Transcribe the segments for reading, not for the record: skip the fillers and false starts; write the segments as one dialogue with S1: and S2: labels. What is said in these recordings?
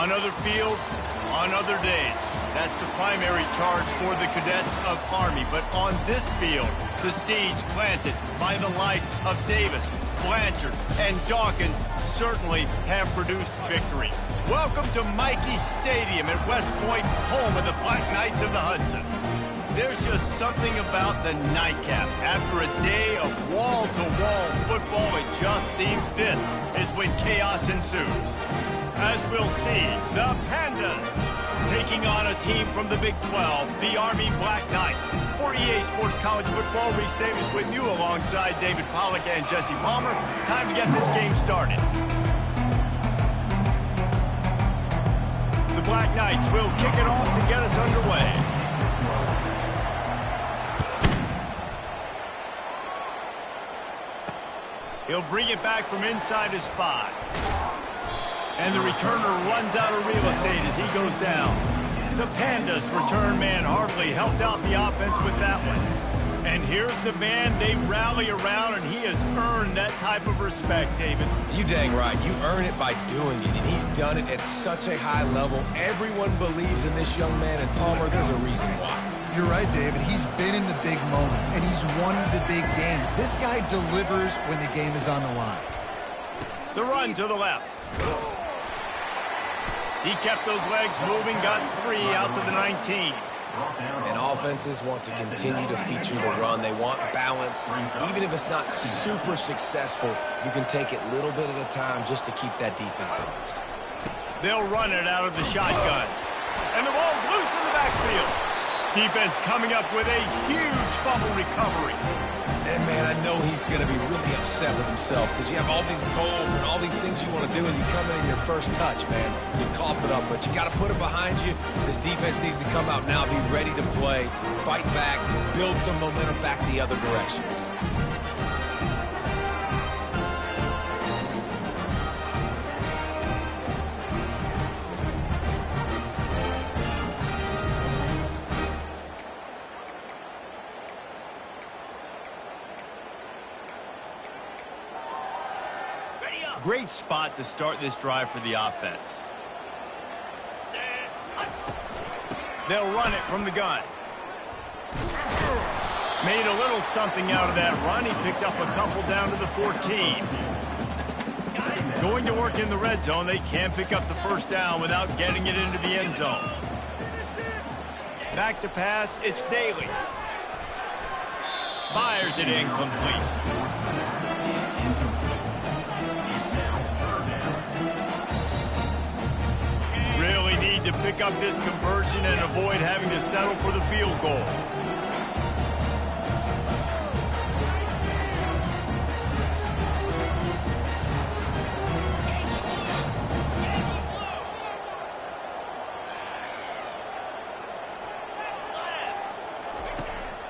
S1: On other fields, on other days. That's the primary charge for the cadets of Army. But on this field, the seeds planted by the likes of Davis, Blanchard, and Dawkins certainly have produced victory. Welcome to Michie Stadium at West Point, home of the Black Knights of the Hudson. There's just something about the nightcap. After a day of wall-to-wall football, it just seems this is when chaos ensues. As we'll see, the Pandas taking on a team from the Big 12, the Army Black Knights. For EA Sports College Football, Reese Davis with you alongside David Pollack and Jesse Palmer. Time to get this game started. The Black Knights will kick it off to get us underway. He'll bring it back from inside his 5. And the returner runs out of real estate as he goes down. The Pandas return man hardly helped out the offense with that one. And here's the man they rally around, and he has earned that type of respect, David.
S2: You dang right. You earn it by doing it, and he's done it at such a high level. Everyone believes in this young man, and Palmer, there's a reason why.
S3: You're right, David. He's been in the big moments, and he's won the big games. This guy delivers when the game is on the line.
S1: The run to the left. He kept those legs moving, got 3 out to the 19.
S2: And offenses want to continue to feature the run. They want balance. Even if it's not super successful, you can take it little bit at a time just to keep that defense honest.
S1: They'll run it out of the shotgun. And the ball's loose in the backfield. Defense coming up with a huge fumble recovery.
S2: And, man, I know he's going to be really upset with himself because you have all these goals and all these things you want to do, and you come in your first touch, man. You cough it up, but you got to put it behind you. This defense needs to come out now, be ready to play, fight back, build some momentum back the other direction.
S1: Great spot to start this drive for the offense. They'll run it from the gun. Made a little something out of that run. He picked up a couple down to the 14. Going to work in the red zone. They can pick up the first down without getting it into the end zone. Back to pass. It's Daly. Fires it incomplete. Really need to pick up this conversion and avoid having to settle for the field goal.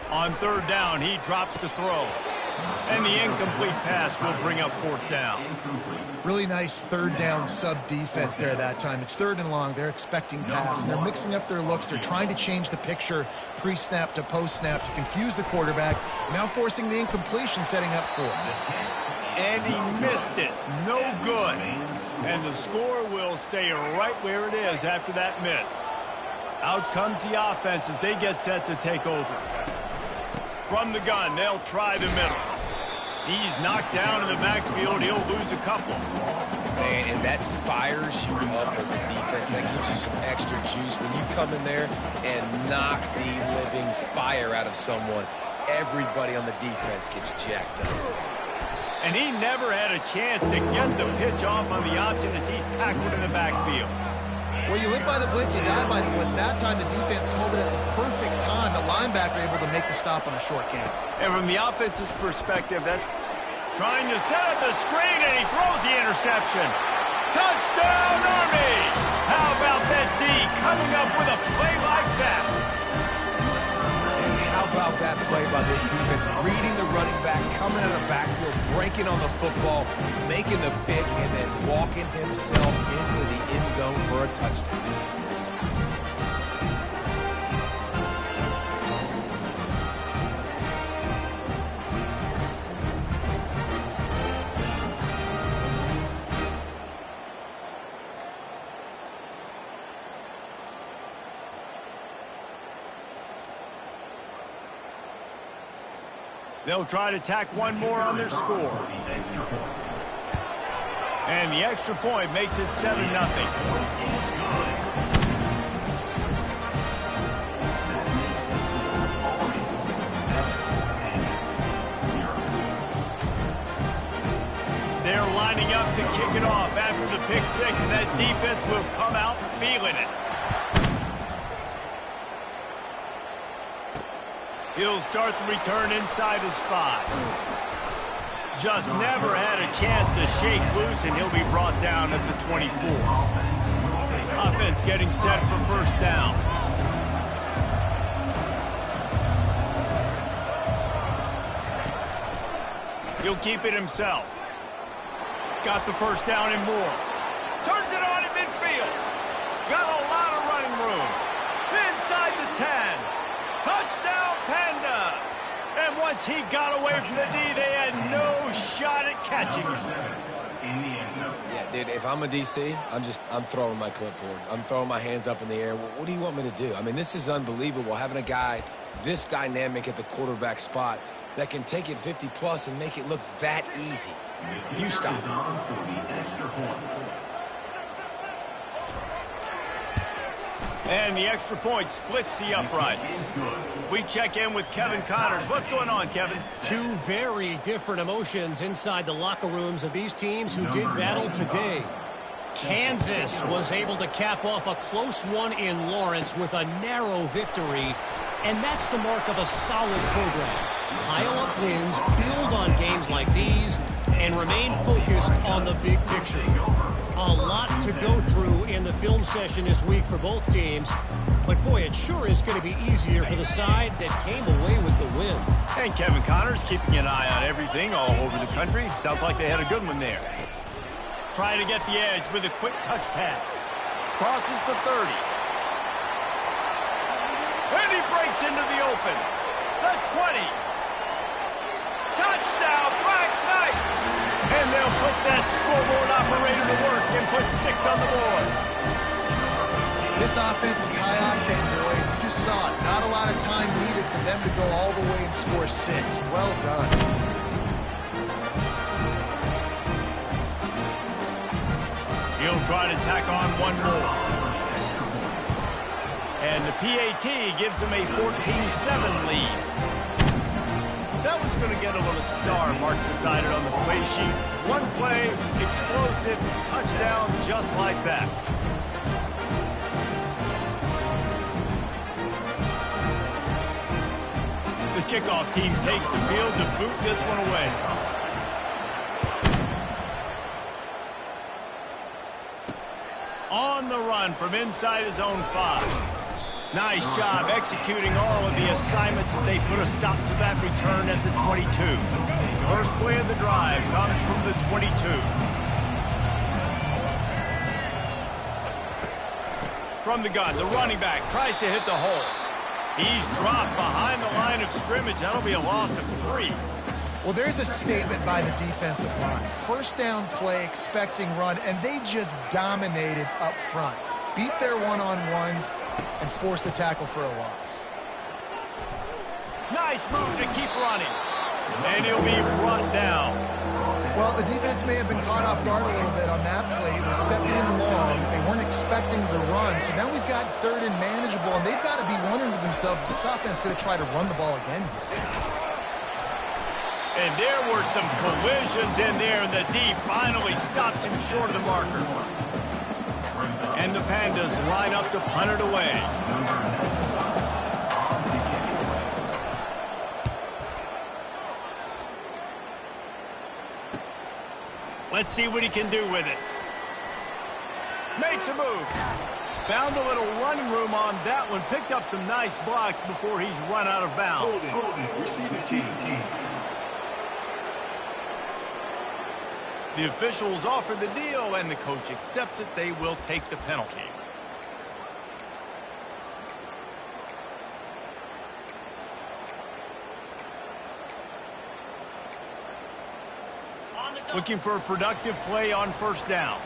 S1: On third down, he drops to throw. And the incomplete pass will bring up fourth down.
S3: Really nice third down sub defense there that time. It's third and long. They're expecting pass, and they're mixing up their looks. They're trying to change the picture pre-snap to post-snap to confuse the quarterback, now forcing the incompletion, setting up fourth.
S1: And he missed it. No good. And the score will stay right where it is after that miss. Out comes the offense as they get set to take over. From the gun, they'll try the middle. He's knocked down in the backfield. He'll lose a couple.
S2: Man, and that fires you up as a defense. That gives you some extra juice when you come in there and knock the living fire out of someone. Everybody on the defense gets jacked up.
S1: And he never had a chance to get the pitch off on the option as he's tackled in the backfield.
S3: Well, you live by the blitz, you die by the blitz. That time the defense called it at the perfect time. The linebacker able to make the stop on a short gain.
S1: And from the offense's perspective, that's trying to set up the screen, and he throws the interception. Touchdown, Army! How about that D coming up with a play like that?
S2: And how about that play by this defense? Reading the running back, coming out of the backfield, breaking on the football, making the pick, and then walking himself into the end zone for a touchdown.
S1: They'll try to tack one more on their score. And the extra point makes it 7-0. They're lining up to kick it off after the pick six, and that defense will come out feeling it. He'll start the return inside his 5. Just never had a chance to shake loose, and he'll be brought down at the 24. Offense getting set for first down. He'll keep it himself. Got the first down and more. Turns it on in midfield. Got a lot of running room. Inside the 10. Touchdown, Pandas. And once he got away from the D, they had no shot at catching him.
S2: Yeah, dude, if I'm a DC, I'm throwing my clipboard. I'm throwing my hands up in the air. What do you want me to do? I mean, this is unbelievable, having a guy this dynamic at the quarterback spot that can take it 50-plus and make it look that easy. You stop.
S1: And the extra point splits the uprights. We check in with Kevin Connors. What's going on, Kevin?
S4: Two very different emotions inside the locker rooms of these teams who did battle today. Kansas was able to cap off a close one in Lawrence with a narrow victory, and that's the mark of a solid program. Pile up wins, build on games like these, and remain focused on the big picture. A lot to go through in the film session this week for both teams, but boy, it sure is going to be easier for the side that came away with the win.
S1: And Kevin Connors keeping an eye on everything all over the country. Sounds like they had a good one there. Trying to get the edge with a quick touch pass. Crosses the 30. And he breaks into the open. The 20. Touchdown, Black Knights! And they'll put that scoreboard operator to work and put 6 on the board.
S3: This offense is high octane, boy. You just saw it. Not a lot of time needed for them to go all the way and score 6. Well done.
S1: He'll try to tack on one more. And the PAT gives him a 14-7 lead. That one's going to get a little star mark beside it on the play sheet. One play, explosive, touchdown, just like that. The kickoff team takes the field to boot this one away. On the run from inside his own 5. Nice job executing all of the assignments as they put a stop to that return at the 22. First play of the drive comes from the 22. From the gun, the running back tries to hit the hole. He's dropped behind the line of scrimmage. That'll be a loss of 3.
S3: Well, there's a statement by the defensive line. First down play, expecting run, and they just dominated up front. Beat their one-on-ones and force a tackle for a loss.
S1: Nice move to keep running. And he'll be brought down.
S3: Well, the defense may have been caught off guard a little bit on that play. It was 2nd and long. They weren't expecting the run. So now we've got 3rd and manageable, and they've got to be wondering to themselves, is this offense going to try to run the ball again here?
S1: And there were some collisions in there, and the D finally stops him short of the marker. And the Pandas line up to punt it away. Let's see what he can do with it. Makes a move. Found a little running room on that one. Picked up some nice blocks before he's run out of bounds.
S5: Receiving team.
S1: The officials offer the deal, and the coach accepts it. They will take the penalty. Looking for a productive play on first down.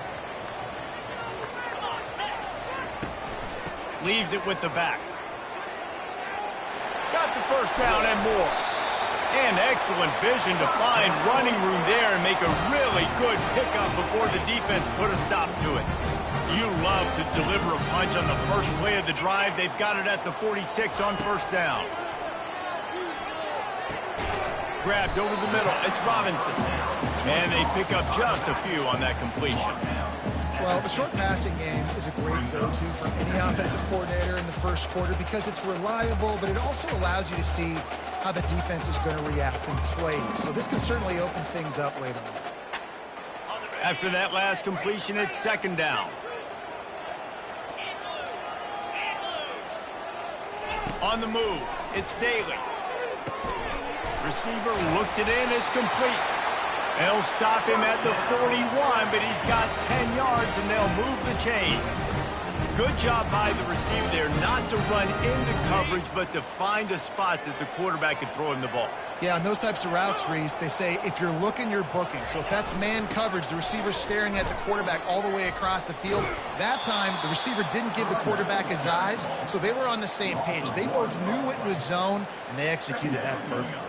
S1: Leaves it with the back. Got the first down and more. And excellent vision to find running room there and make a really good pickup before the defense put a stop to it. You love to deliver a punch on the first play of the drive. They've got it at the 46 on first down. Grabbed over the middle. It's Robinson. And they pick up just a few on that completion.
S3: Well, the short passing game is a great go-to for any offensive coordinator in the first quarter because it's reliable, but it also allows you to see how the defense is going to react and play. So this can certainly open things up later on.
S1: After that last completion, it's second down. On the move, it's Daly. Receiver looks it in, it's complete. They'll stop him at the 41, but he's got 10 yards, and they'll move the chains. Good job by the receiver there, not to run into coverage, but to find a spot that the quarterback could throw him the ball.
S3: Yeah, on those types of routes, Reese, they say if you're looking, you're booking. So if that's man coverage, the receiver's staring at the quarterback all the way across the field. That time, the receiver didn't give the quarterback his eyes, so they were on the same page. They both knew it was zone, and they executed that perfectly.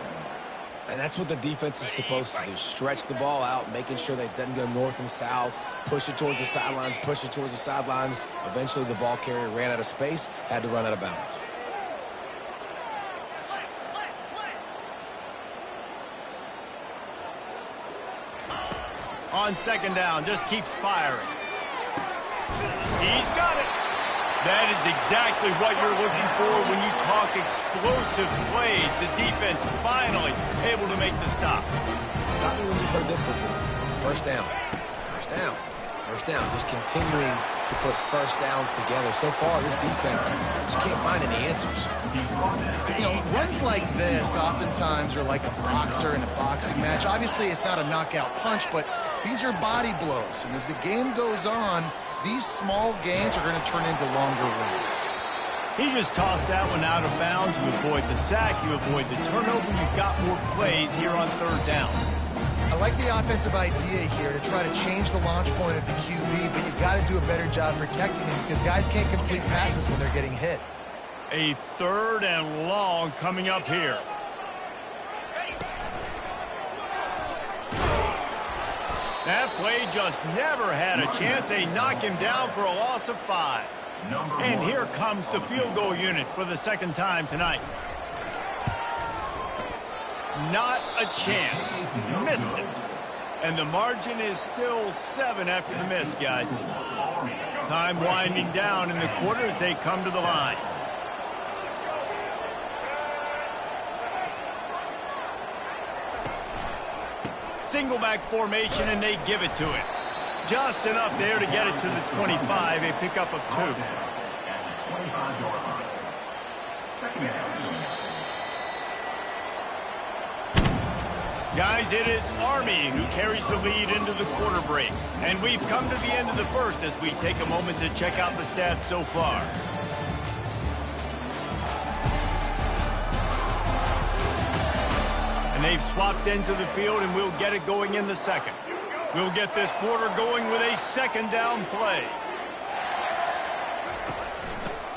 S2: And that's what the defense is supposed to do. Stretch the ball out, making sure that it doesn't go north and south. Push it towards the sidelines, push it towards the sidelines. Eventually, the ball carrier ran out of space, had to run out of bounds.
S1: On second down, just keeps firing. He's got it. That is exactly what you're looking for when you talk explosive plays. The defense finally able to make the stop.
S2: Stop me when you've heard this before. First down. First down. First down. Just continuing to put first downs together. So far, this defense just can't find any answers.
S3: You know, runs like this oftentimes are like a boxer in a boxing match. Obviously, it's not a knockout punch, but these are body blows. And as the game goes on, these small gains are going to turn into longer wins.
S1: He just tossed that one out of bounds. You avoid the sack, you avoid the turnover. You've got more plays here on third down.
S3: I like the offensive idea here to try to change the launch point of the QB, but you got to do a better job protecting him because guys can't complete passes when they're getting hit.
S1: A third and long coming up here. That play just never had a chance. They knock him down for a loss of 5. And here comes the field goal unit for the second time tonight. Not a chance. Missed it. And the margin is still 7 after the miss, guys. Time winding down in the quarter as they come to the line. Single back formation, and they give it to it. Just enough there to get it to the 25, a pickup of 2. Guys, it is Army who carries the lead into the quarter break. And we've come to the end of the first as we take a moment to check out the stats so far. And they've swapped ends of the field, and we'll get it going in the second. We'll get this quarter going with a second down play.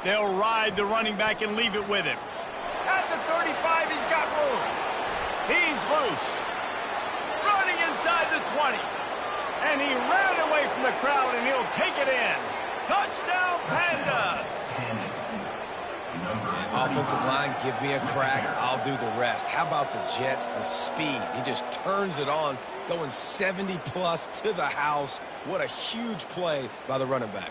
S1: They'll ride the running back and leave it with him. At the 35, he's got room. He's loose. Running inside the 20. And he ran away from the crowd, and he'll take it in. Touchdown, Pandas!
S2: Offensive line, give me a crack. I'll do the rest. How about the Jets, the speed? He just turns it on, going 70-plus to the house. What a huge play by the running back.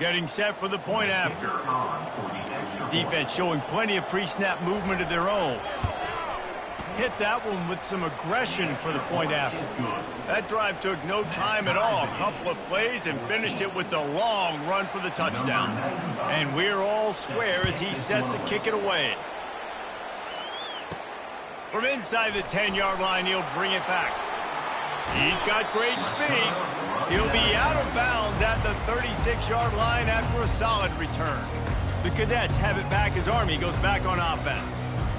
S1: Getting set for the point after. Defense showing plenty of pre-snap movement of their own. Hit that one with some aggression for the point after. That drive took no time at all. A couple of plays and finished it with a long run for the touchdown. And we're all square as he's set to kick it away. From inside the 10-yard line, he'll bring it back. He's got great speed. He'll be out of bounds at the 36-yard line after a solid return. The Cadets have it back as Army goes back on offense.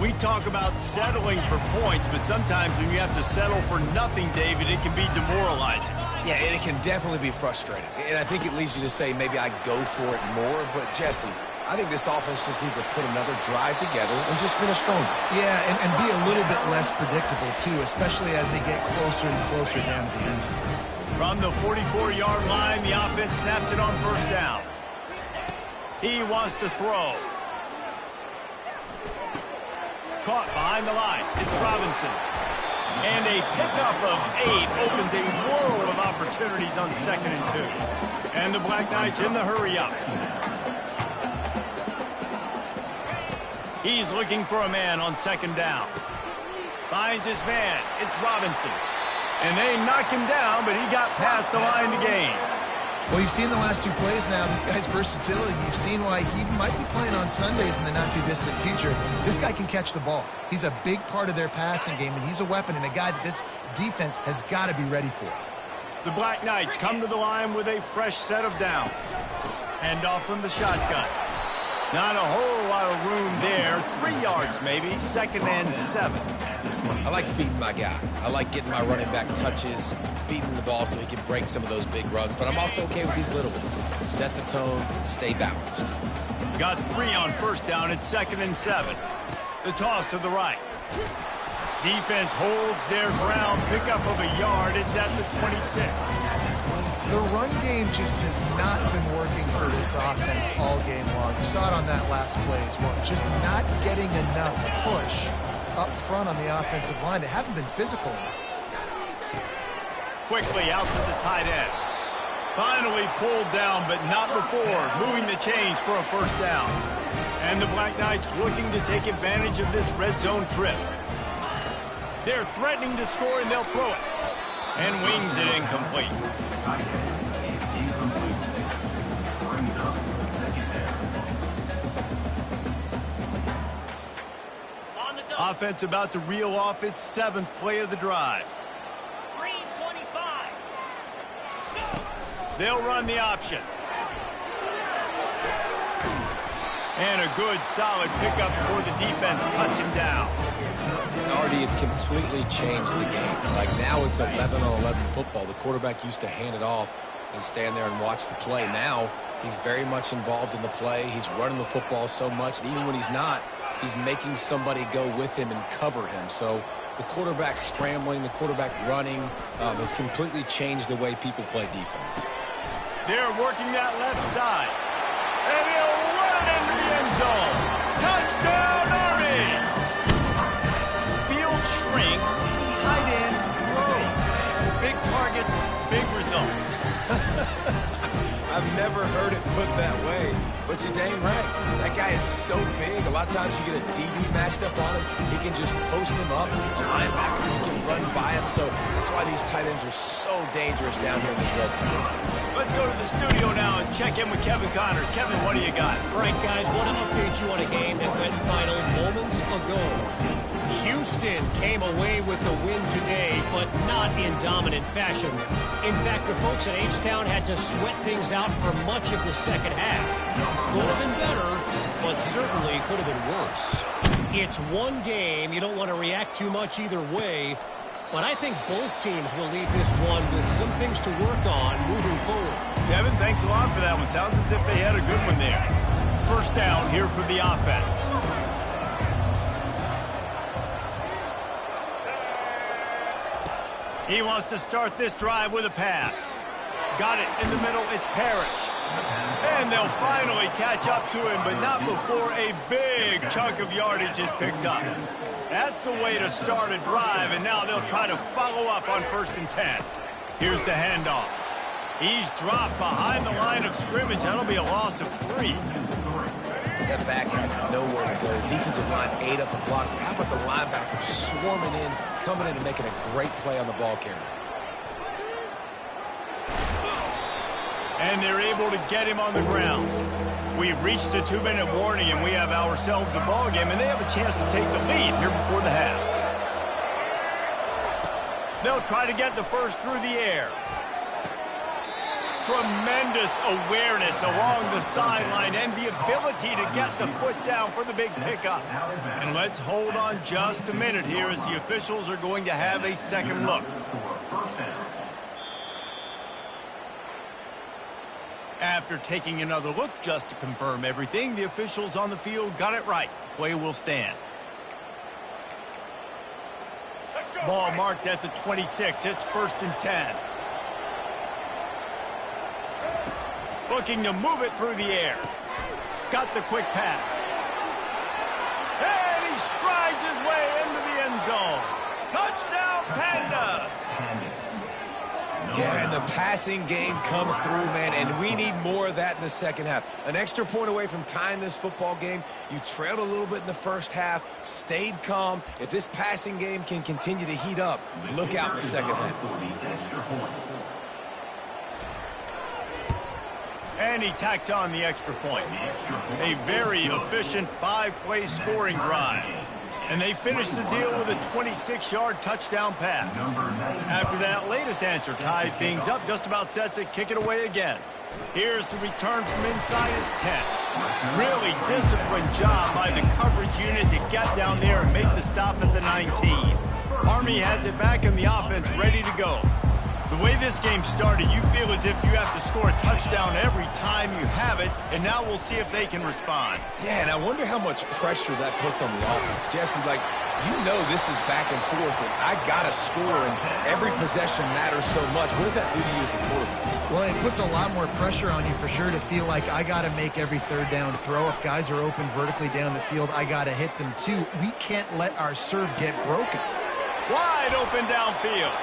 S1: We talk about settling for points, but sometimes when you have to settle for nothing, David, it can be demoralizing.
S2: Yeah, and it can definitely be frustrating. And I think it leads you to say maybe I go for it more. But, Jesse, I think this offense just needs to put another drive together and just finish stronger.
S3: Yeah, and be a little bit less predictable, too, especially as they get closer and closer down to the end zone.
S1: From the 44-yard line, the offense snaps it on first down. He wants to throw. Caught behind the line. It's Robinson. And a pickup of 8 opens a world of opportunities on 2nd and 2. And the Black Knights in the hurry-up. He's looking for a man on 2nd down. Finds his man. It's Robinson. And they knock him down, but he got past the line to gain.
S3: Well, you've seen the last 2 plays now. This guy's versatility. You've seen why he might be playing on Sundays in the not-too-distant future. This guy can catch the ball. He's a big part of their passing game, and he's a weapon and a guy that this defense has got to be ready for.
S1: The Black Knights come to the line with a fresh set of downs. Hand off from the shotgun. Not a whole lot of room there. 3 yards maybe. 2nd and 7.
S2: I like feeding my guy. I like getting my running back touches, feeding the ball so he can break some of those big runs. But I'm also okay with these little ones. Set the tone, stay balanced.
S1: Got 3 on first down at 2nd and 7. The toss to the right. Defense holds their ground. Pickup of a yard. It's at the 26.
S3: The run game just has not been working for this offense all game long. You saw it on that last play as well. Just not getting enough push up front on the offensive line. They haven't been physical enough.
S1: Quickly out to the tight end. Finally pulled down, but not before. Moving the chains for a first down. And the Black Knights looking to take advantage of this red zone trip. They're threatening to score, and they'll throw it. And wings it incomplete. Offense about to reel off its 7th play of the drive.
S4: 3:25.
S1: They'll run the option. And a good, solid pickup before the defense cuts him down.
S2: Already, it's completely changed the game. Like now it's 11-on-11 football. The quarterback used to hand it off and stand there and watch the play. Now he's very much involved in the play. He's running the football so much, and even when he's not, he's making somebody go with him and cover him. So the quarterback scrambling, the quarterback running has completely changed the way people play defense.
S1: They're working that left side. And he'll run it into the end zone. Touchdown, Army! Field shrinks, tight end grows. Big targets, big results.
S2: I've never heard it put that way, but you're dang right. That guy is so big. A lot of times you get a DB matched up on him. He can just post him up. A linebacker, he can run by him. So that's why these tight ends are so dangerous down here in this red zone.
S1: Let's go to the studio now and check in with Kevin Connors. Kevin, what do you got?
S4: All right, guys, want to update you on a game that went final moments ago. Houston came away with the win today, but not in dominant fashion. In fact, the folks at H-Town had to sweat things out for much of the second half. Could have been better, but certainly could have been worse. It's one game. You don't want to react too much either way, but I think both teams will leave this one with some things to work on moving forward.
S1: Kevin, thanks a lot for that one. Sounds as if they had a good one there. First down here for the offense. He wants to start this drive with a pass. Got it in the middle. It's Parrish. And they'll finally catch up to him, but not before a big chunk of yardage is picked up. That's the way to start a drive, and now they'll try to follow up on 1st and 10. Here's the handoff. He's dropped behind the line of scrimmage. That'll be a loss of 3.
S2: That back had nowhere to go. The defensive line ate up the blocks. But how about the linebacker swarming in, coming in and making a great play on the ball carrier?
S1: And they're able to get him on the ground. We've reached the 2-minute warning, and we have ourselves a ball game, and they have a chance to take the lead here before the half. They'll try to get the first through the air. Tremendous awareness along the sideline and the ability to get the foot down for the big pickup. And let's hold on just a minute here as the officials are going to have a second look. After taking another look just to confirm everything, the officials on the field got it right. The play will stand. Ball marked at the 26. It's 1st and 10. Looking to move it through the air. Got the quick pass. And he strides his way into the end zone. Touchdown, Pandas!
S2: Yeah, and the passing game comes through, man, and we need more of that in the second half. An extra point away from tying this football game. You trailed a little bit in the first half, stayed calm. If this passing game can continue to heat up, look out in the second half.
S1: And he tacks on the extra point. A very efficient 5-play scoring drive. And they finish the deal with a 26-yard touchdown pass. After that latest answer tied things up, just about set to kick it away again. Here's the return from inside his 10. Really disciplined job by the coverage unit to get down there and make the stop at the 19. Army has it back in the offense ready to go. The way this game started, you feel as if you have to score a touchdown every time you have it, and now we'll see if they can respond.
S2: Yeah, and I wonder how much pressure that puts on the offense. Jesse, like, you know this is back and forth, and I got to score, and every possession matters so much. What does that do to you as a quarterback?
S3: Well, it puts a lot more pressure on you for sure to feel like I got to make every third down throw. If guys are open vertically down the field, I got to hit them too. We can't let our serve get broken.
S1: Wide open downfield.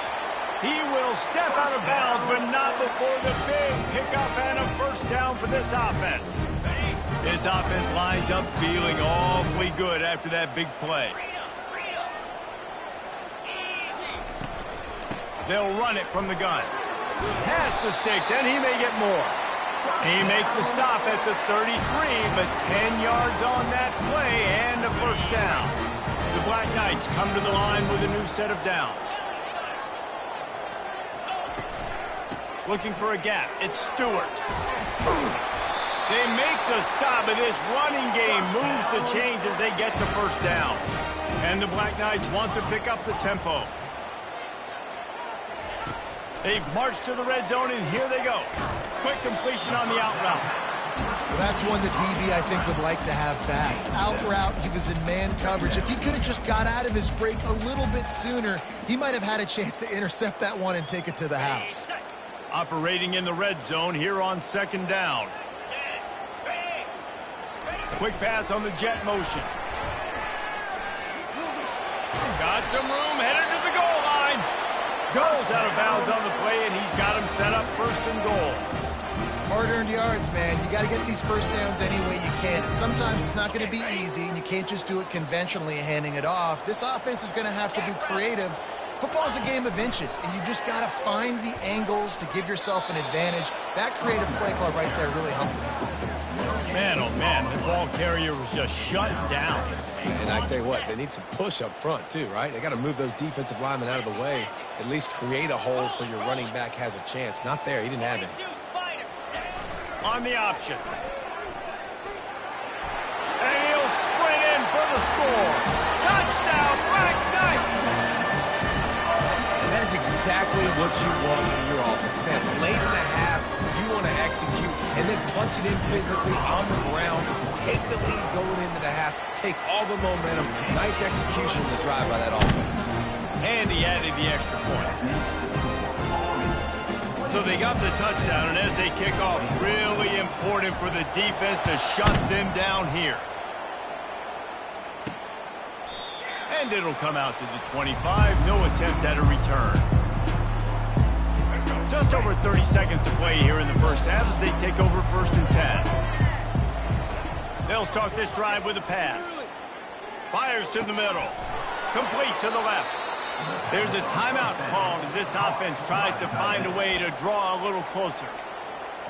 S1: He will step out of bounds, but not before the big pickup and a first down for this offense. This offense lines up feeling awfully good after that big play. They'll run it from the gun. Past the sticks, and he may get more. He makes the stop at the 33, but 10 yards on that play and a first down. The Black Knights come to the line with a new set of downs. Looking for a gap. It's Stewart. They make the stop, and this running game moves the chains as they get the first down. And the Black Knights want to pick up the tempo. They've marched to the red zone, and here they go. Quick completion on the out route.
S3: Well, that's one the DB, I think, would like to have back. Out route, he was in man coverage. If he could have just got out of his break a little bit sooner, he might have had a chance to intercept that one and take it to the house.
S1: Operating in the red zone here on second down. Quick pass on the jet motion. Got some room, headed to the goal line. Goes out of bounds on the play, and he's got him set up 1st and goal.
S3: Hard-earned yards, man. You got to get these first downs any way you can. Sometimes it's not going to be easy, and you can't just do it conventionally handing it off. This offense is going to have to be creative. Football is a game of inches, and you just got to find the angles to give yourself an advantage. That creative play call right there really helped.
S1: Man, oh man, the ball carrier was just shut down.
S2: And I tell you what, they need some push up front too, right? They got to move those defensive linemen out of the way, at least create a hole so your running back has a chance. Not there. He didn't have any.
S1: On the option. And he'll sprint in for the score. Touchdown, Black Knights!
S2: That is exactly what you want from your offense, man. Late in the half, you want to execute and then punch it in physically on the ground, take the lead going into the half, take all the momentum. Nice execution of the drive by that offense.
S1: And he added the extra point. So they got the touchdown, and as they kick off, really important for the defense to shut them down here. And it'll come out to the 25. No attempt at a return. Just over 30 seconds to play here in the first half as they take over 1st and 10. They'll start this drive with a pass. Fires to the middle. Complete to the left. There's a timeout called as this offense tries to find a way to draw a little closer.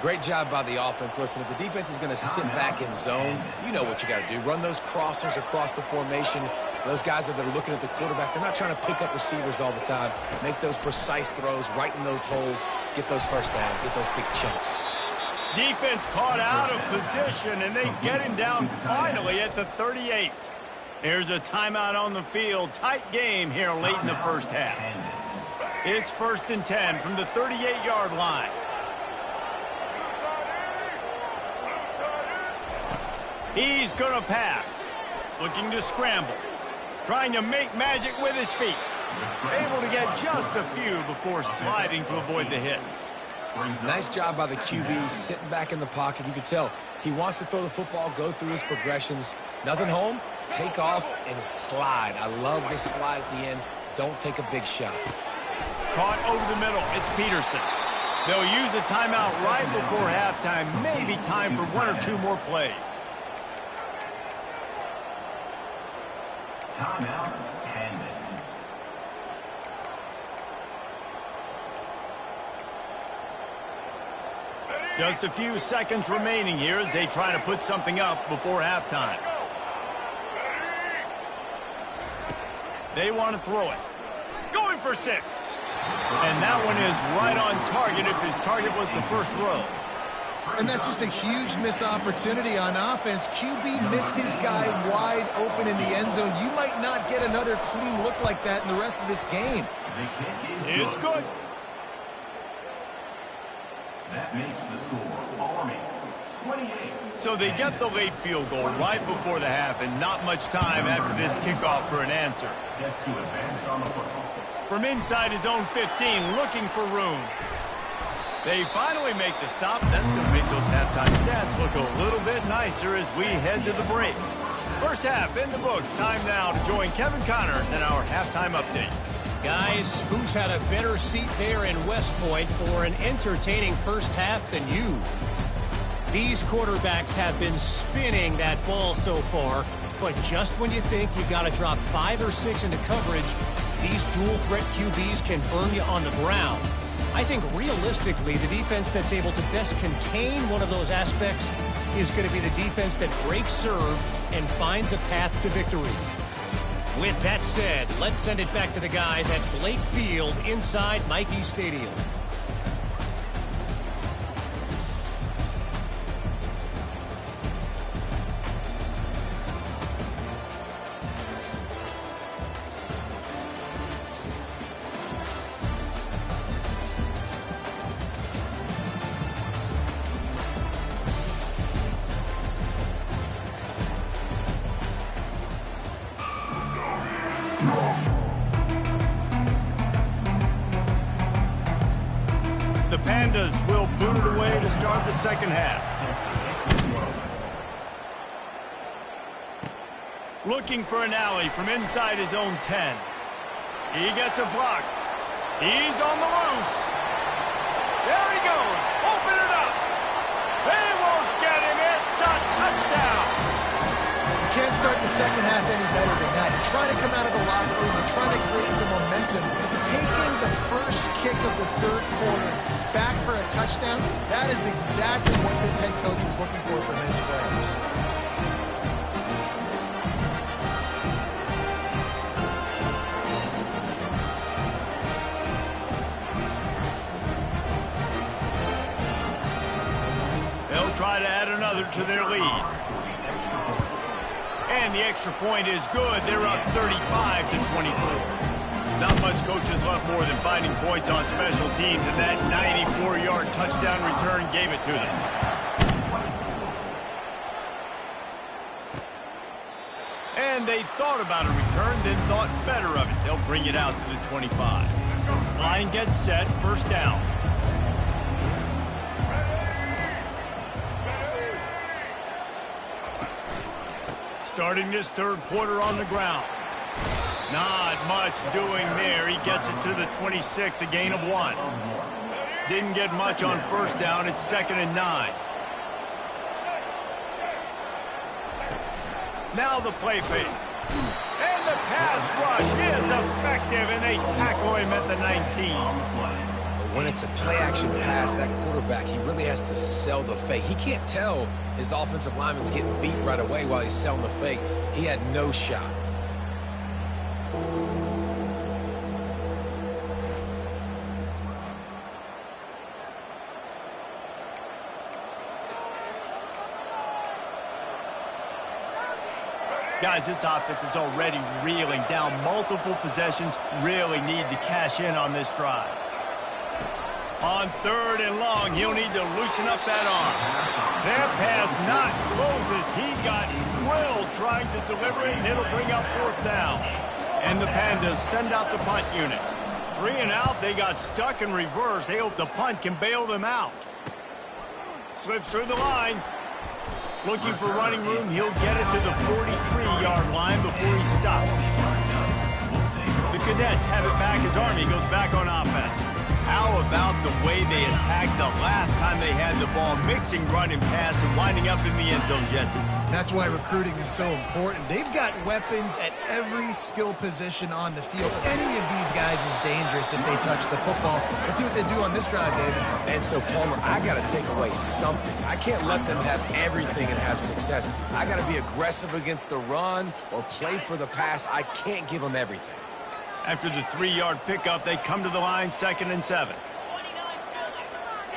S2: Great job by the offense. Listen, if the defense is going to sit back in zone, you know what you got to do. Run those crossers across the formation. Those guys that are looking at the quarterback, they're not trying to pick up receivers all the time. Make those precise throws, right in those holes, get those first downs, get those big chunks.
S1: Defense caught out of position, and they get him down finally at the 38. There's a timeout on the field. Tight game here late in the first half. It's 1st and 10 from the 38-yard line. He's going to pass. Looking to scramble. Trying to make magic with his feet. Able to get just a few before sliding to avoid the hits.
S2: Nice job by the QB, sitting back in the pocket. You can tell he wants to throw the football, go through his progressions. Nothing home, take off and slide. I love this slide at the end. Don't take a big shot.
S1: Caught over the middle. It's Peterson. They'll use a timeout right before halftime. Maybe time for 1 or 2 more plays.
S5: Timeout, Kansas.
S1: Just a few seconds remaining here as they try to put something up before halftime. They want to throw it. Going for 6. And that one is right on target if his target was the first row.
S3: And that's just a huge missed opportunity on offense. QB missed his guy wide open in the end zone. You might not get another clean look like that in the rest of this game.
S1: It's good.
S5: That makes the score Army 28.
S1: So they get the late field goal right before the half, and not much time after this kickoff for an answer.
S5: Set to advance on the football.
S1: From inside his own 15, looking for room. They finally make the stop. That's going to make those halftime stats look a little bit nicer as we head to the break. First half in the books. Time now to join Kevin Connors in our halftime update.
S4: Guys, who's had a better seat there in West Point for an entertaining first half than you? These quarterbacks have been spinning that ball so far, but just when you think you got to drop 5 or 6 into coverage, these dual threat QBs can burn you on the ground. I think realistically, the defense that's able to best contain one of those aspects is going to be the defense that breaks serve and finds a path to victory. With that said, let's send it back to the guys at Blake Field inside Michie Stadium.
S1: The Pandas will boot it away to start the second half. Looking for an alley from inside his own 10. He gets a block. He's on the loose. There he goes. Open it up. They won't get him. It's a touchdown.
S3: You can't start the second half any better than that. You're trying to come out of the locker room. You're trying to create some momentum. Taking the first kick of the third quarter back for a touchdown, that is exactly what this head coach was looking for from his players.
S1: They'll try to add another to their lead. And the extra point is good. They're up 35-24. Not much coaches love more than finding points on special teams, and that 94-yard touchdown return gave it to them. And they thought about a return, then thought better of it. They'll bring it out to the 25. Line gets set, first down. Starting this third quarter on the ground. Not much doing there. He gets it to the 26, a gain of 1. Didn't get much on first down. It's 2nd and 9. Now the play fake. And the pass rush is effective, and they tackle him at the 19.
S2: When it's a play-action pass, that quarterback, he really has to sell the fake. He can't tell his offensive lineman's getting beat right away while he's selling the fake. He had no shot.
S1: Guys, this offense is already reeling down multiple possessions. Really need to cash in on this drive. On 3rd and long, he'll need to loosen up that arm. That pass not closes. He got drilled trying to deliver it, and it'll bring up 4th down. And the Pandas send out the punt unit. 3 and out, they got stuck in reverse. They hope the punt can bail them out. Slips through the line. Looking for running room, he'll get it to the 43-yard line before he stops. The Cadets have it back as Army goes back on offense. How about the way they attacked the last time they had the ball, mixing run and pass and winding up in the end zone, Jesse?
S3: That's why recruiting is so important. They've got weapons at every skill position on the field. Any of these guys is dangerous if they touch the football. Let's see what they do on this drive, David.
S2: And so, Palmer, I got to take away something. I can't let them have everything and have success. I got to be aggressive against the run or play for the pass. I can't give them everything.
S1: After the 3-yard pickup, they come to the line, 2nd and 7.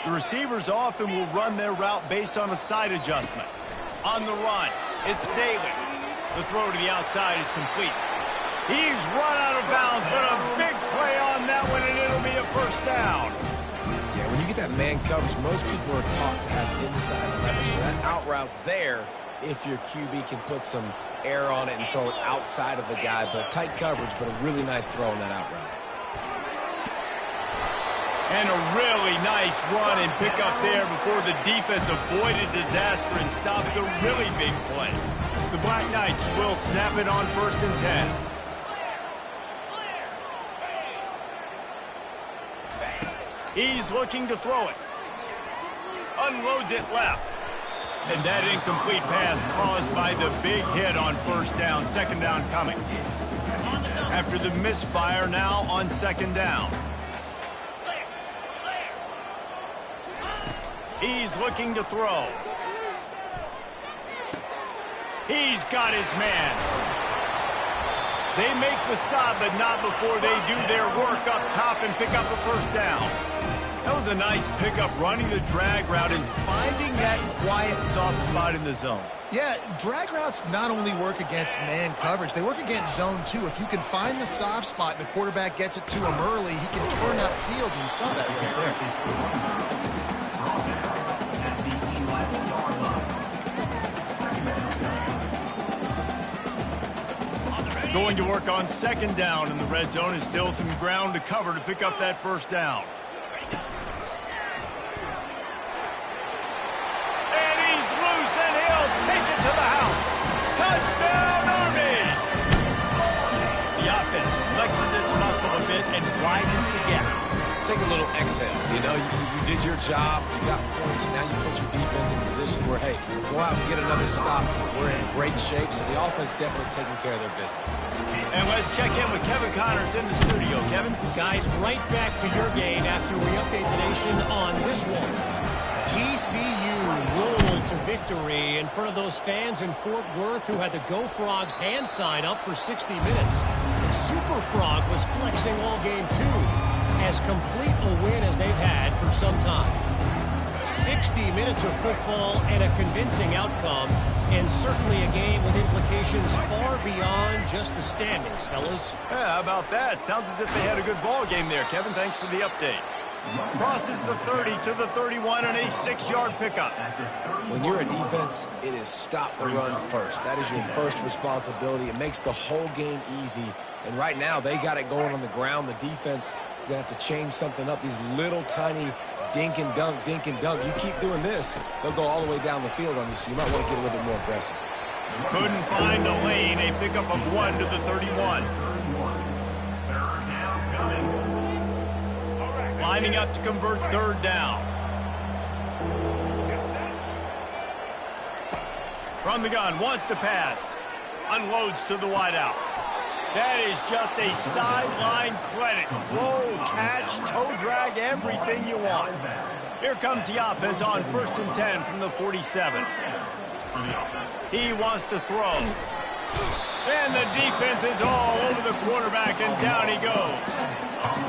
S1: The receivers often will run their route based on a side adjustment. On the run, it's Daly. The throw to the outside is complete. He's run out of bounds, but a big play on that one, and it'll be a 1st down.
S2: Yeah, when you get that man coverage, most people are taught to have inside leverage. So that out route's there if your QB can put some air on it and throw it outside of the guy. But tight coverage, but a really nice throw on that out route.
S1: And a really nice run and pick up there before the defense avoided disaster and stopped the really big play. The Black Knights will snap it on 1st and 10. He's looking to throw it. Unloads it left. And that incomplete pass caused by the big hit on 1st down. 2nd down coming. After the misfire, now on 2nd down. He's looking to throw. He's got his man. They make the stop, but not before they do their work up top and pick up a 1st down. That was a nice pickup, running the drag route and finding that quiet, soft spot in the zone.
S3: Yeah, drag routes not only work against man coverage, they work against zone too. If you can find the soft spot, the quarterback gets it to him early, he can turn upfield, and you saw that right there.
S1: Going to work on 2nd down, and the red zone is still some ground to cover to pick up that 1st down. And he's loose, and he'll take it to the house. Touchdown, Army! The offense flexes its muscle a bit and widens the gap.
S2: Take a little exhale. You know, you did your job. You got points. Now you put your defense in a position where, hey, go out and get another stop. We're in great shape, so the offense definitely taking care of their business.
S1: And let's check in with Kevin Connors in the studio. Kevin?
S4: Guys, right back to your game after we update the nation on this one. TCU rolled to victory in front of those fans in Fort Worth who had the Go Frogs hand sign up for 60 minutes. And Super Frog was flexing all game too. As complete a win as they've had for some time. 60 minutes of football and a convincing outcome, and certainly a game with implications far beyond just the standings, fellas.
S1: Yeah, how about that? Sounds as if they had a good ball game there, Kevin. Thanks for the update. Crosses the 30 to the 31 and a 6-yard pickup.
S2: When you're a defense, it is stop the run first. That is your first responsibility. It makes the whole game easy. And right now, they got it going on the ground. The defense is going to have to change something up. These little tiny dink and dunk, dink and dunk. You keep doing this, they'll go all the way down the field on you, so you might want to get a little bit more aggressive.
S1: Couldn't find a lane. A pickup of 1 to the 31. Lining up to convert 3rd down. From the gun, wants to pass. Unloads to the wideout. That is just a sideline credit. Throw, catch, toe drag, everything you want. Here comes the offense on 1st and 10 from the 47. He wants to throw. And the defense is all over the quarterback, and down he goes.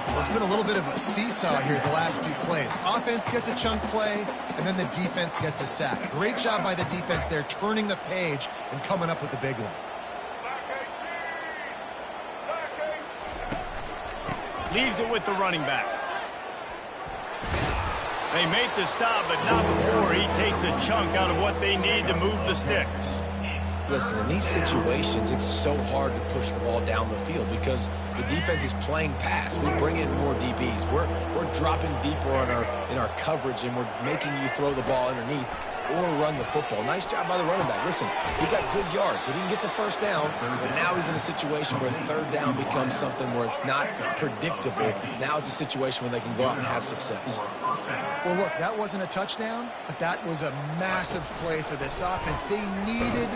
S3: Well, it's been a little bit of a seesaw here the last 2 plays. Offense gets a chunk play, and then the defense gets a sack. Great job by the defense there, turning the page and coming up with the big one.
S1: Leaves it with the running back. They make the stop, but not before he takes a chunk out of what they need to move the sticks.
S2: Listen, in these situations, it's so hard to push the ball down the field because the defense is playing pass. We bring in more DBs. We're dropping deeper in our coverage, and we're making you throw the ball underneath or run the football. Nice job by the running back. Listen, he got good yards. He didn't get the first down, but now he's in a situation where third down becomes something where it's not predictable. Now it's a situation where they can go out and have success.
S3: Well, look, that wasn't a touchdown, but that was a massive play for this offense. They needed...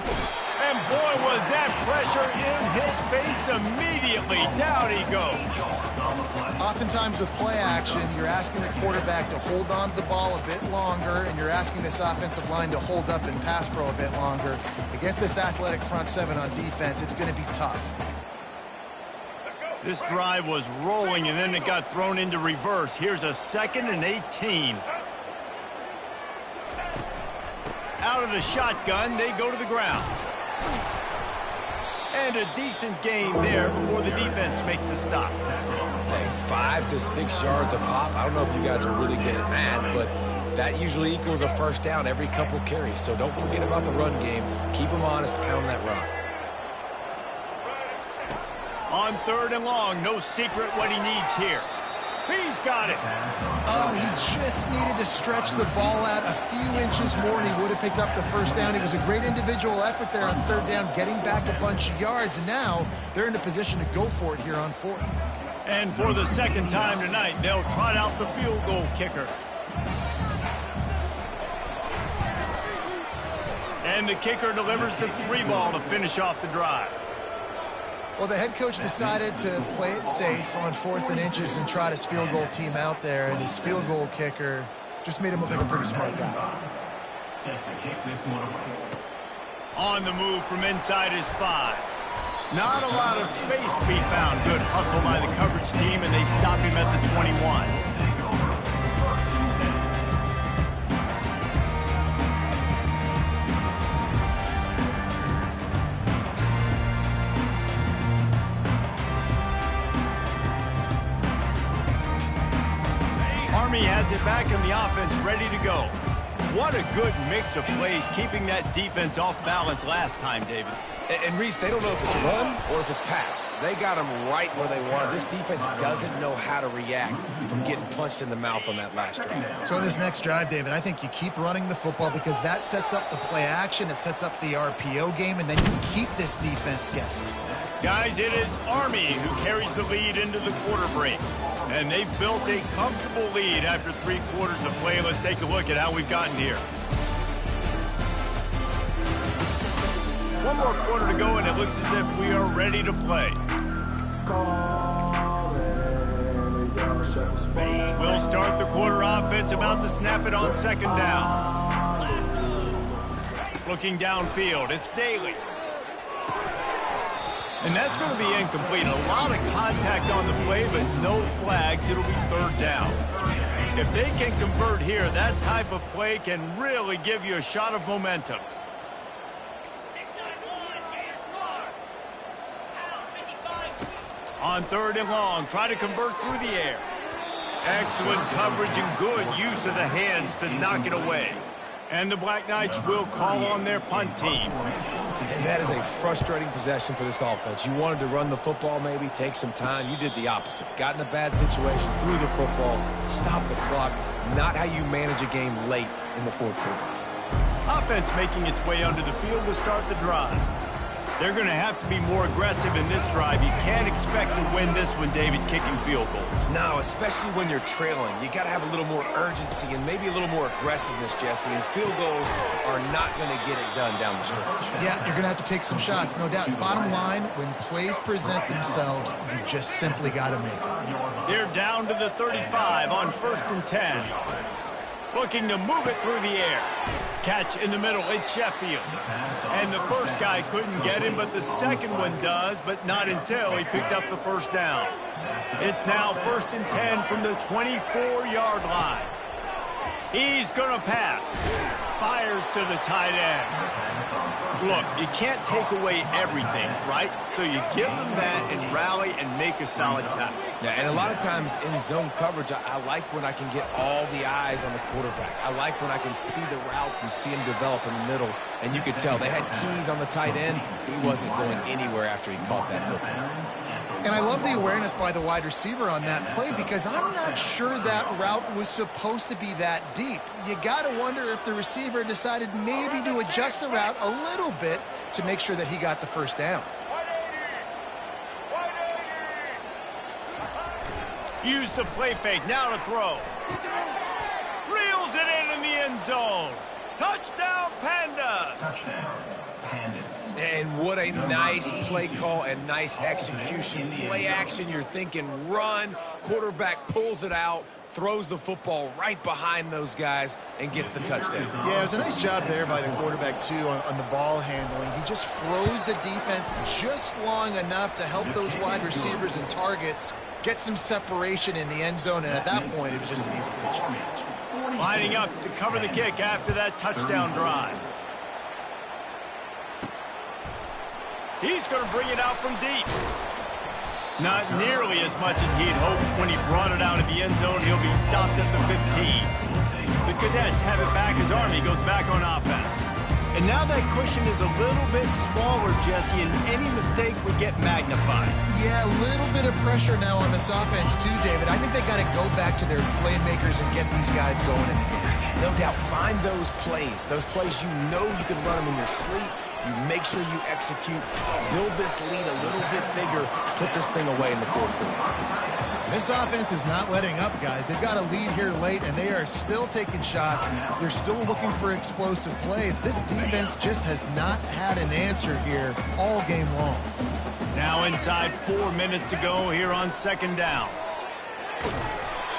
S1: And boy, was that pressure in his face immediately. Down he goes.
S3: Oftentimes with play action, you're asking the quarterback to hold on to the ball a bit longer, and you're asking this offensive line to hold up and pass pro a bit longer. Against this athletic front seven on defense, it's going to be tough.
S1: This drive was rolling, and then it got thrown into reverse. Here's a 2nd and 18. Out of the shotgun, they go to the ground. And a decent gain there before the defense makes the stop.
S2: Hey, 5 to 6 yards a pop. I don't know if you guys are really good at math, but that usually equals a first down every couple carries. So don't forget about the run game. Keep them honest, pound that rock.
S1: On 3rd and long, no secret what he needs here. He's got it.
S3: Oh, he just needed to stretch the ball out a few inches more, and he would have picked up the first down. It was a great individual effort there on 3rd down, getting back a bunch of yards, and now they're in a position to go for it here on 4th.
S1: And for the 2nd time tonight, they'll trot out the field goal kicker. And the kicker delivers the 3 ball to finish off the drive.
S3: Well, the head coach decided to play it safe on 4th and inches and trot his field goal team out there, and his field goal kicker just made him look like a pretty smart guy.
S5: Set to kick this one away.
S1: On the move from inside his 5. Not a lot of space to be found. Good hustle by the coverage team, and they stop him at the 21.
S5: Take over. 1st and 10.
S1: Army has it back in the offense, ready to go. What a good mix of plays, keeping that defense off balance last time, David.
S2: And Reese, they don't know if it's run or if it's pass. They got them right where they want. This defense doesn't know how to react from getting punched in the mouth on that last drive.
S3: So in this next drive, David, I think you keep running the football because that sets up the play action, it sets up the RPO game, and then you keep this defense guessing.
S1: Guys, it is Army who carries the lead into the quarter break. And they've built a comfortable lead after 3 quarters of play. Let's take a look at how we've gotten here. 1 more quarter to go, and it looks as if we are ready to play. We'll start the quarter offense, about to snap it on 2nd down. Looking downfield, it's Daly. And that's going to be incomplete. A lot of contact on the play, but no flags. It'll be 3rd down. If they can convert here, that type of play can really give you a shot of momentum. On 3rd and long, try to convert through the air. Excellent coverage and good use of the hands to knock it away. And the Black Knights will call on their punt team.
S2: And that is a frustrating possession for this offense. You wanted to run the football, maybe take some time. You did the opposite. Got in a bad situation, threw the football, stopped the clock. Not how you manage a game late in the 4th quarter.
S1: Offense making its way onto the field to start the drive. They're going to have to be more aggressive in this drive. You can't expect to win this one, David, kicking field goals.
S2: No, especially when you're trailing. You got to have a little more urgency and maybe a little more aggressiveness, Jesse. And field goals are not going to get it done down the stretch.
S3: Yeah, you're going to have to take some shots, no doubt. Bottom line, when plays present themselves, you just simply got to make them.
S1: They're down to the 35 on 1st and 10. Looking to move it through the air. Catch in the middle, it's Sheffield. And the first guy couldn't get him, but the second one does, but not until he picks up the 1st down. It's now 1st and 10 from the 24-yard line. He's going to pass. Fires to the tight end. Look, you can't take away everything, right? So you give them that and rally and make a solid tackle.
S2: Yeah, and a lot of times in zone coverage, I like when I can get all the eyes on the quarterback. I like when I can see the routes and see him develop in the middle. And you could tell they had keys on the tight end. He wasn't going anywhere after he caught that football.
S3: And I love the awareness by the wide receiver on that play because I'm not sure that route was supposed to be that deep. You got to wonder if the receiver decided maybe to adjust the route a little bit to make sure that he got the first down.
S1: Use the play fake, now to throw. Reels it in the end zone. Touchdown, Pandas.
S5: Touchdown, Pandas.
S2: And what a nice play call and nice execution. Play action, you're thinking run. Quarterback pulls it out, throws the football right behind those guys, and gets the touchdown.
S3: Yeah, it was a nice job there by the quarterback, too, on the ball handling. He just froze the defense just long enough to help those wide receivers and targets get some separation in the end zone, and at that point, it was just an easy pitch to catch.
S1: Lining up to cover the kick after that touchdown drive. He's going to bring it out from deep. Not nearly as much as he'd hoped when he brought it out of the end zone. He'll be stopped at the 15. The Cadets have it back as Army goes back on offense. And now that cushion is a little bit smaller, Jesse, and any mistake would get magnified.
S3: Yeah, a little bit of pressure now on this offense too, David. I think they got to go back to their playmakers and get these guys going in the game.
S2: No doubt, find those plays you know you can run them in your sleep. You make sure you execute, build this lead a little bit bigger, put this thing away in the fourth quarter.
S3: This offense is not letting up, guys. They've got a lead here late, and they are still taking shots. They're still looking for explosive plays. This defense just has not had an answer here all game long.
S1: Now inside 4 minutes to go here on second down.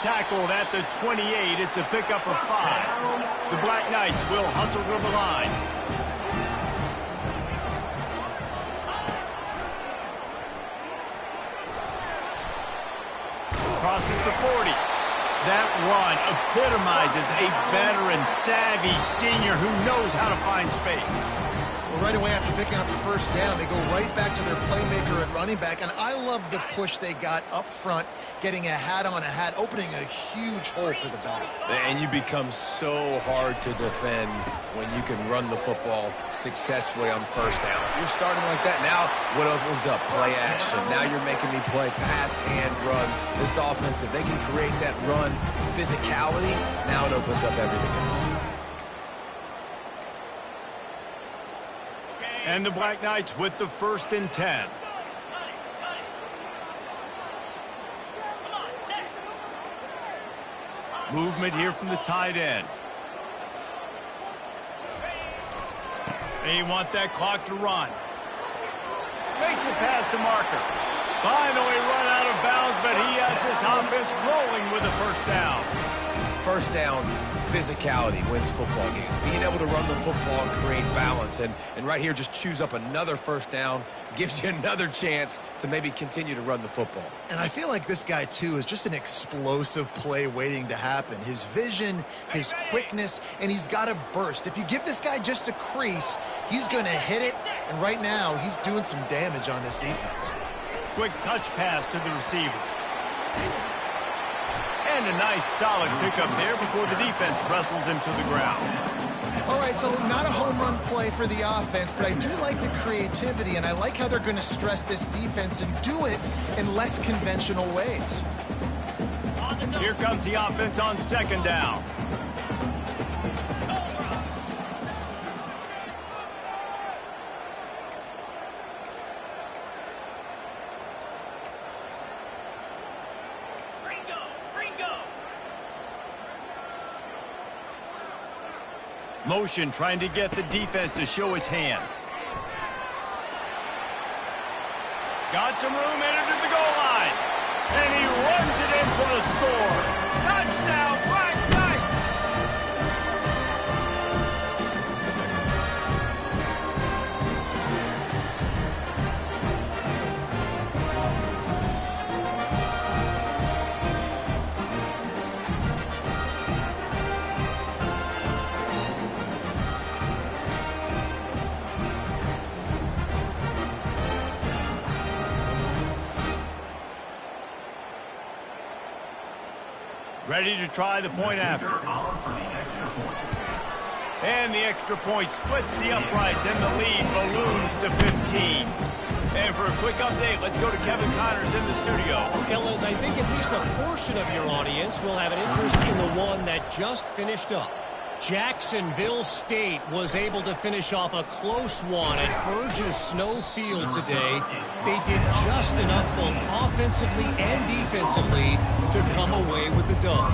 S1: Tackled at the 28. It's a pickup of 5. The Black Knights will hustle to the line. Crosses to 40. That run epitomizes a veteran, savvy senior who knows how to find space.
S3: Well, right away after picking up the first down, they go right back to their playmaker at running back. And I love the push they got up front, getting a hat on a hat, opening a huge hole for the back.
S2: And you become so hard to defend when you can run the football successfully on first down. You're starting like that. Now what opens up? Play action. Now you're making me play pass and run. This offense, if they can create that run physicality, now it opens up everything else.
S1: And the Black Knights with the 1st and 10. Movement here from the tight end. They want that clock to run. Makes it past the marker. Finally run out of bounds, but he has this offense rolling with a first down.
S2: First down, physicality wins football games. Being able to run the football and create balance. And right here, just choose up another first down, gives you another chance to maybe continue to run the football.
S3: And I feel like this guy, too, is just an explosive play waiting to happen. His vision, his quickness, and he's got a burst. If you give this guy just a crease, he's going to hit it. And right now, he's doing some damage on this defense.
S1: Quick touch pass to the receiver. And a nice solid pickup there before the defense wrestles him to the ground.
S3: All right, so not a home run play for the offense, but I do like the creativity, and I like how they're going to stress this defense and do it in less conventional ways.
S1: Here comes the offense on second down. Motion trying to get the defense to show its hand. Got some room, entered the goal line. And he runs it in for the score. Touchdown, Black Knights! Ready to try the point after. And the extra point splits the uprights, and the lead balloons to 15. And for a quick update, let's go to Kevin Connors in the studio.
S4: Fellas, I think at least a portion of your audience will have an interest in the one that just finished up. Jacksonville State was able to finish off a close one at Burgess Snow Field today. They did just enough both offensively and defensively to come away with the dub.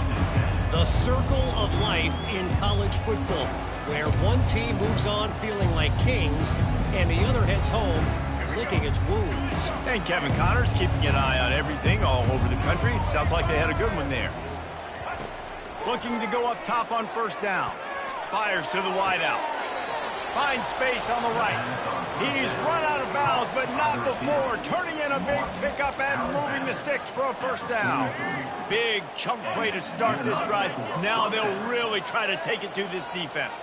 S4: The circle of life in college football, where one team moves on feeling like kings and the other heads home licking its wounds.
S1: And Kevin Connors keeping an eye on everything all over the country. Sounds like they had a good one there. Looking to go up top on first down. Fires to the wideout. Finds space on the right. He's run out of bounds, but not before turning in a big pickup and moving the sticks for a first down. Big chunk play to start this drive. Now they'll really try to take it to this defense.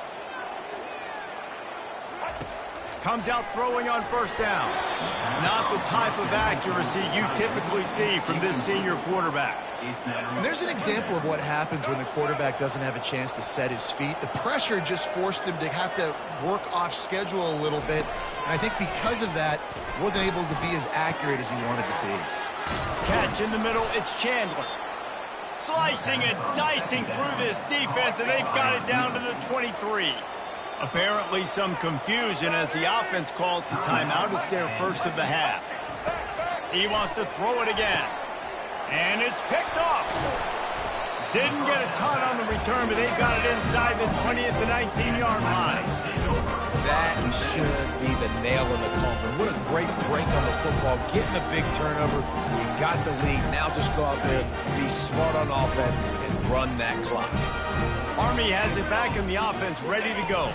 S1: Comes out throwing on first down. Not the type of accuracy you typically see from this senior quarterback.
S3: There's an example of what happens when the quarterback doesn't have a chance to set his feet. The pressure just forced him to have to work off schedule a little bit. And I think because of that, wasn't able to be as accurate as he wanted to be.
S1: Catch in the middle, it's Chandler. Slicing and dicing through this defense, and they've got it down to the 23. Apparently some confusion as the offense calls the timeout. It's their first of the half. He wants to throw it again. And it's picked off. Didn't get a ton on the return, but they've got it inside the 20 at the 19-yard line.
S2: That should be the nail in the coffin. What a great break on the football. Getting a big turnover. You got the lead. Now just go out there, be smart on offense, and run that clock.
S1: Army has it back in the offense, ready to go.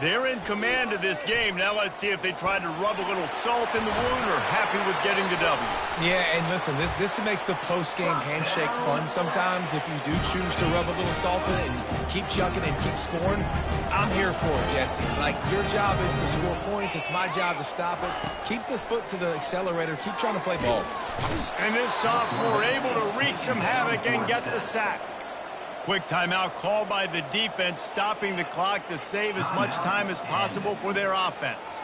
S1: They're in command of this game. Now let's see if they try to rub a little salt in the wound or happy with getting the W.
S2: Yeah, and listen, this makes the post-game handshake fun sometimes. If you do choose to rub a little salt in it and keep chucking and keep scoring, I'm here for it, Jesse. Like, your job is to score points. It's my job to stop it. Keep the foot to the accelerator. Keep trying to play ball.
S1: And this sophomore able to wreak some havoc and get the sack. Quick timeout called by the defense, stopping the clock to save as much time as possible for their offense.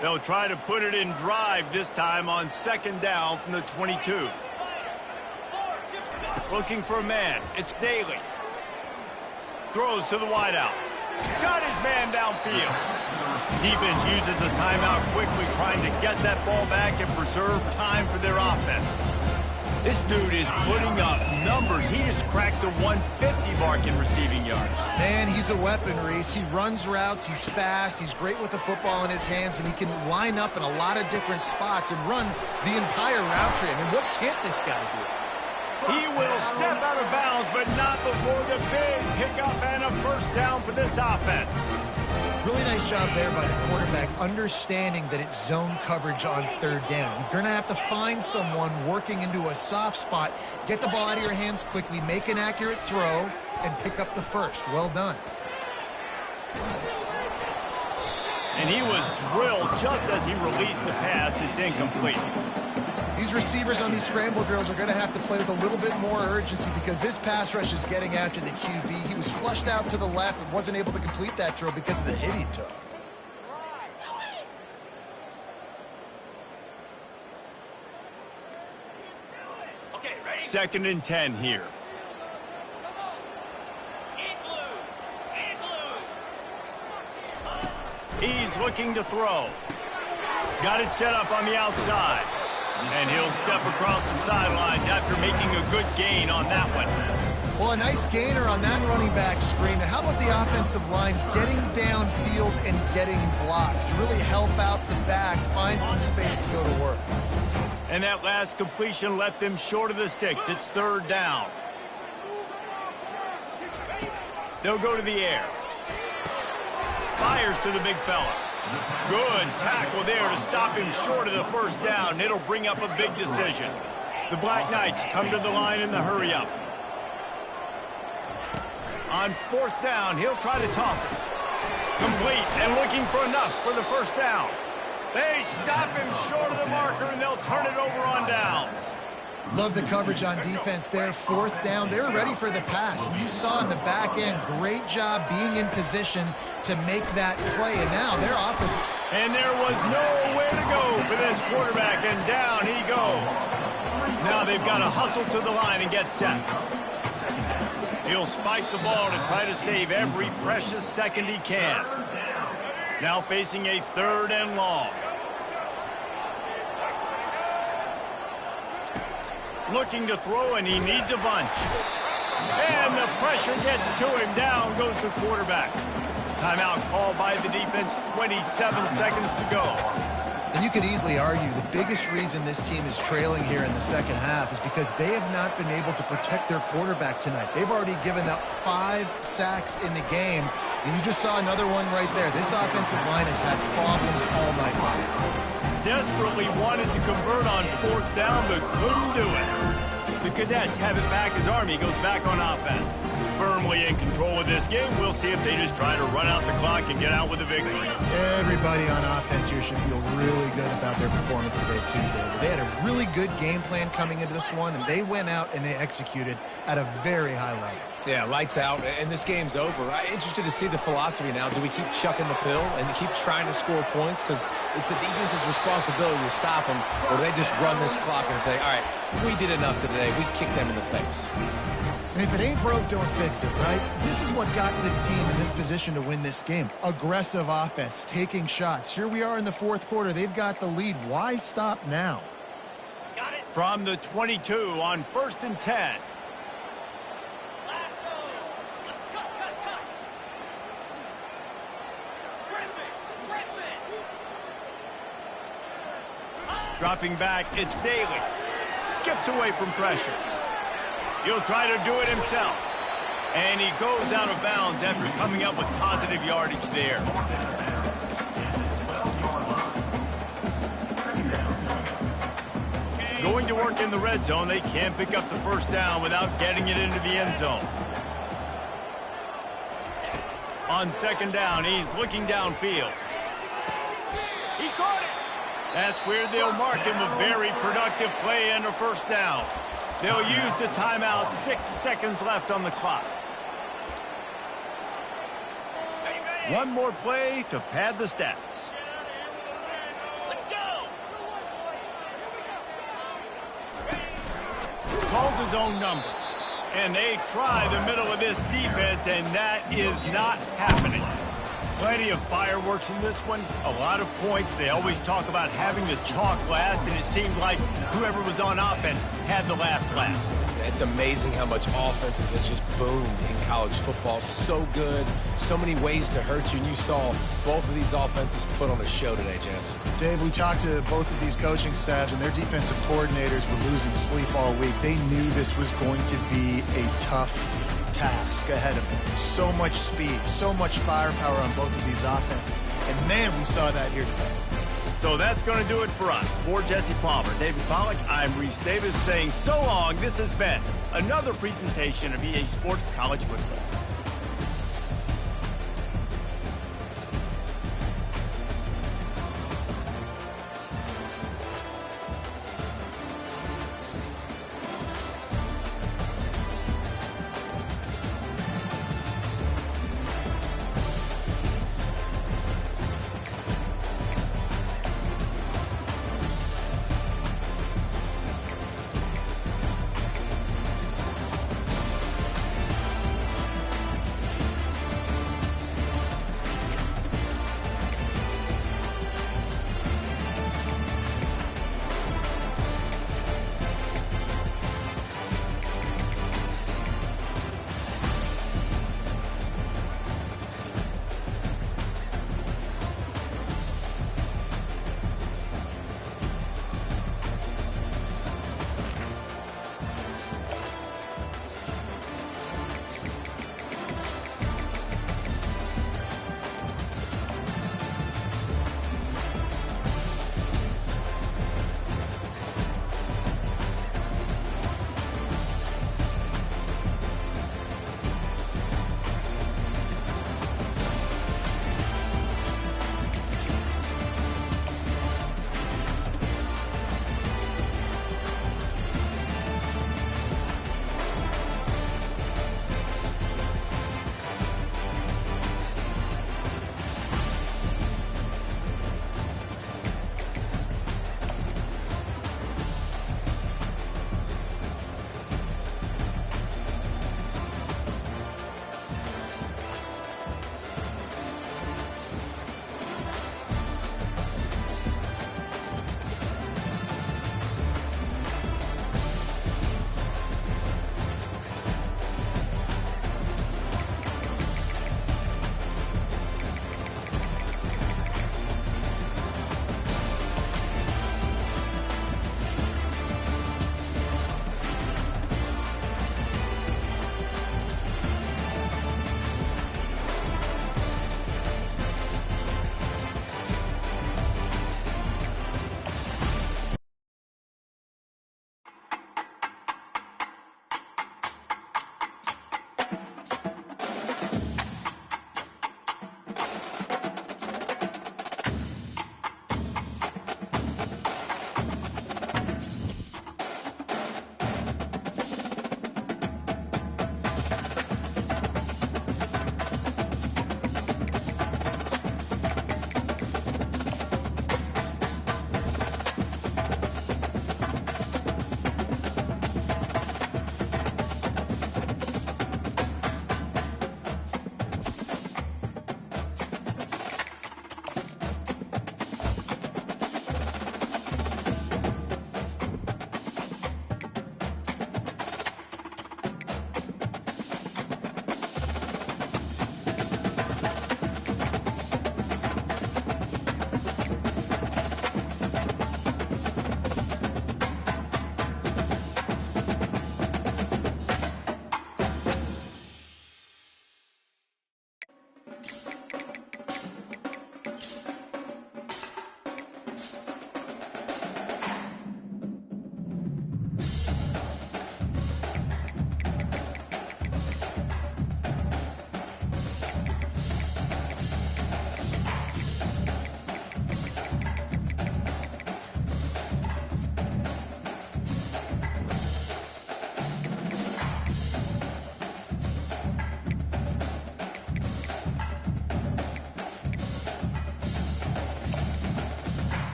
S1: They'll try to put it in drive this time on second down from the 22. Looking for a man. It's Daly. Throws to the wideout. Got his man downfield. Defense uses a timeout quickly, trying to get that ball back and preserve time for their offense. This dude is putting up numbers. He just cracked the 150 mark in receiving yards.
S3: Man, he's a weapon, Reese. He runs routes, he's fast, he's great with the football in his hands, and he can line up in a lot of different spots and run the entire route tree. I mean, what can't this guy do?
S1: He will step out of bounds, but not before the big pickup and a first down for this offense.
S3: Really nice job there by the quarterback, understanding that it's zone coverage on third down. You're going to have to find someone working into a soft spot, get the ball out of your hands quickly, make an accurate throw, and pick up the first. Well done.
S1: And he was drilled just as he released the pass. It's incomplete.
S3: These receivers on these scramble drills are going to have to play with a little bit more urgency because this pass rush is getting after the QB. He was flushed out to the left and wasn't able to complete that throw because of the hit he took.
S1: Second and 10 here. He's looking to throw. Got it set up on the outside. And he'll step across the sidelines after making a good gain on that one.
S3: Well, a nice gainer on that running back screen. Now, how about the offensive line getting downfield and getting blocks to really help out the back, find some space to go to work?
S1: And that last completion left them short of the sticks. It's third down. They'll go to the air. Fires to the big fella. Good tackle there to stop him short of the first down. It'll bring up a big decision. The Black Knights come to the line in the hurry-up. On fourth down, he'll try to toss it. Complete and looking for enough for the first down. They stop him short of the marker, and they'll turn it over on downs.
S3: Love the coverage on defense there. Fourth down, they're ready for the pass. And you saw in the back end, great job being in position to make that play. And now their offense.
S1: And there was nowhere to go for this quarterback, and down he goes. Now they've got to hustle to the line and get set. He'll spike the ball to try to save every precious second he can. Now facing a 3rd and long. Looking to throw, and he needs a bunch. And the pressure gets to him. Down goes the quarterback. Timeout called by the defense. 27 seconds to go.
S3: And you could easily argue the biggest reason this team is trailing here in the second half is because they have not been able to protect their quarterback tonight. They've already given up 5 sacks in the game, and you just saw another one right there. This offensive line has had problems all night long.
S1: Desperately wanted to convert on 4th down, but couldn't do it. The Cadets have it back as Army goes back on offense. Firmly in control of this game. We'll see if they just try to run out the clock and get out with a victory.
S3: Everybody on offense here should feel really good about their performance today, too, David. They had a really good game plan coming into this one, and they went out and they executed at a very high level.
S2: Yeah, lights out, and this game's over. I'm interested to see the philosophy now. Do we keep chucking the pill and keep trying to score points? Because it's the defense's responsibility to stop them, or do they just run this clock and say, all right, we did enough today. We kicked them in the face.
S3: And if it ain't broke, don't fix it, right? This is what got this team in this position to win this game. Aggressive offense, taking shots. Here we are in the 4th quarter. They've got the lead. Why stop now?
S1: From the 22 on 1st and 10. Dropping back, it's Daly. Skips away from pressure. He'll try to do it himself. And he goes out of bounds after coming up with positive yardage there. Going to work in the red zone. They can't pick up the 1st down without getting it into the end zone. On 2nd down, he's looking downfield. He caught it. That's where they'll mark him a very productive play and a 1st down. They'll use the timeout. 6 seconds left on the clock. One more play to pad the stats. Let's go. Calls his own number. And they try the middle of this defense, and that is not happening. Plenty of fireworks in this one. A lot of points. They always talk about having the chalk last, and it seemed like whoever was on offense had the last laugh.
S2: It's amazing how much offense has just boomed in college football. So good. So many ways to hurt you. And you saw both of these offenses put on a show today, Jess.
S3: Dave, we talked to both of these coaching staffs, and their defensive coordinators were losing sleep all week. They knew this was going to be a tough task ahead of them. So much speed, so much firepower on both of these offenses. And, man, we saw that here today.
S1: So that's going to do it for us. For Jesse Palmer, David Pollack, I'm Reese Davis saying so long. This has been another presentation of EA Sports College Football.